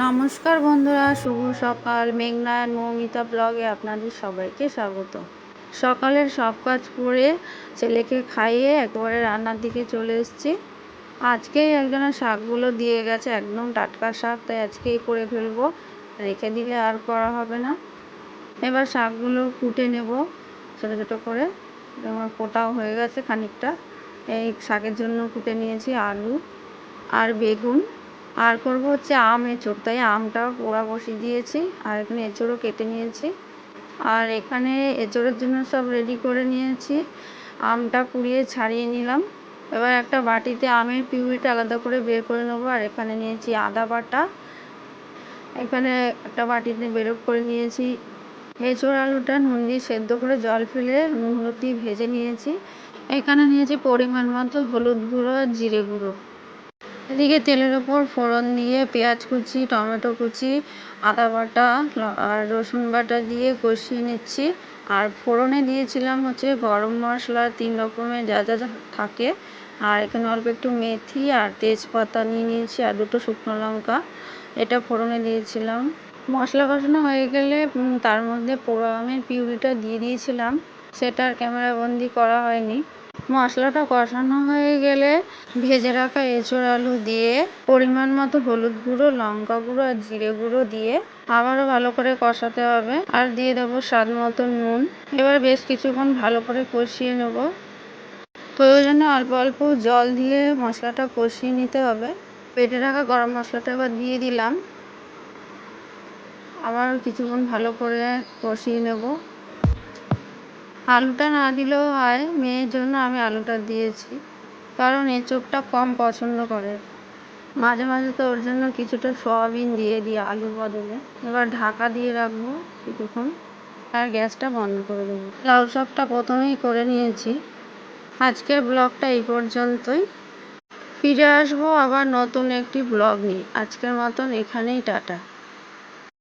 নমস্কার বন্ধুরা, শুভ সকাল। মেঘনা আর মৌমিতা ব্লগে আপনাদের সবাইকে স্বাগত। সকালের সব কাজ করে ছেলেকে খাইয়ে একবারে রান্নার দিকে চলে এসেছি। আজকেই একজনের শাকগুলো দিয়ে গেছে, একদম টাটকা শাক, তাই আজকেই করে ফেলবো, রেখে দিলে আর করা হবে না। এবার শাকগুলো কুটে নেব ছোটো ছোটো করে। আমার কোটাও হয়ে গেছে খানিকটা। এই শাকের জন্য কুটে নিয়েছি আলু আর বেগুন, আর করবো হচ্ছে আম এঁচোড়, তাই আমটাও পোড়া বসিয়ে দিয়েছি। আর এখানে এঁচোড়ও কেটে নিয়েছি। আর এখানে এঁচোড়ের জন্য সব রেডি করে নিয়েছি। আমটা কুড়িয়ে ছাড়িয়ে নিলাম। এবার একটা বাটিতে আমের পিউরিটা আলাদা করে বের করে নেবো। আর এখানে নিয়েছি আদা বাটা। এখানে একটা বাটিতে বের করে নিয়েছি এঁচোড় আলুটা নুন দিয়ে সেদ্ধ করে জল ফেলে নুন হলুদ দিয়ে ভেজে নিয়েছি। এখানে নিয়েছি পরিমাণ মতো হলুদ গুঁড়ো আর জিরে গুঁড়ো। এদিকে তেলের ওপর ফোড়ন দিয়ে পেঁয়াজ কুচি, টমেটো কুচি, আদা বাটা আর রসুন বাটা দিয়ে কষিয়ে নিচ্ছি। আর ফোড়নে দিয়েছিলাম হচ্ছে গরম মশলা 3 রকমের যা যা থাকে। আর এখানে অল্প একটু মেথি আর তেজপাতা নিয়ে নিয়েছি আর 2টো শুকনো লঙ্কা, এটা ফোড়নে দিয়েছিলাম। মশলা কষানো হয়ে গেলে তার মধ্যে পোড়া আমের পিউরিটা দিয়ে দিয়েছিলাম, সেটা আর ক্যামেরা বন্দি করা হয়নি। মশলাটা কষানো হয়ে গেলে ভেজে রাখা এঁচোড় আলু দিয়ে পরিমাণ মতো হলুদ গুঁড়ো, লঙ্কা গুঁড়ো আর জিরে গুঁড়ো দিয়ে আবারও ভালো করে কষাতে হবে। আর দিয়ে দেবো স্বাদ মতো নুন। এবার বেশ কিছুক্ষণ ভালো করে কষিয়ে নেব। প্রয়োজনে অল্প অল্প জল দিয়ে মশলাটা কষিয়ে নিতে হবে। বেটে রাখা গরম মশলাটা এবার দিয়ে দিলাম। আবার কিছুক্ষণ ভালো করে কষিয়ে নেব। আলুটা না দিলেও হয়, মেয়ের জন্য আমি আলুটা দিয়েছি, কারণ এঁচোড়টা কম পছন্দ করে। মাঝে মাঝে তো ওর জন্য কিছুটা সয়াবিন দিয়ে দিই আলুর বদলে। এবার ঢাকা দিয়ে রাখবো কিছুক্ষণ আর গ্যাসটা বন্ধ করে দেবো। লাউ শাকটা প্রথমেই করে নিয়েছি। আজকের ব্লগটা এই পর্যন্তই। ফিরে আসবো আবার নতুন একটি ব্লগ নিয়ে। আজকের মতন এখানেই টাটা।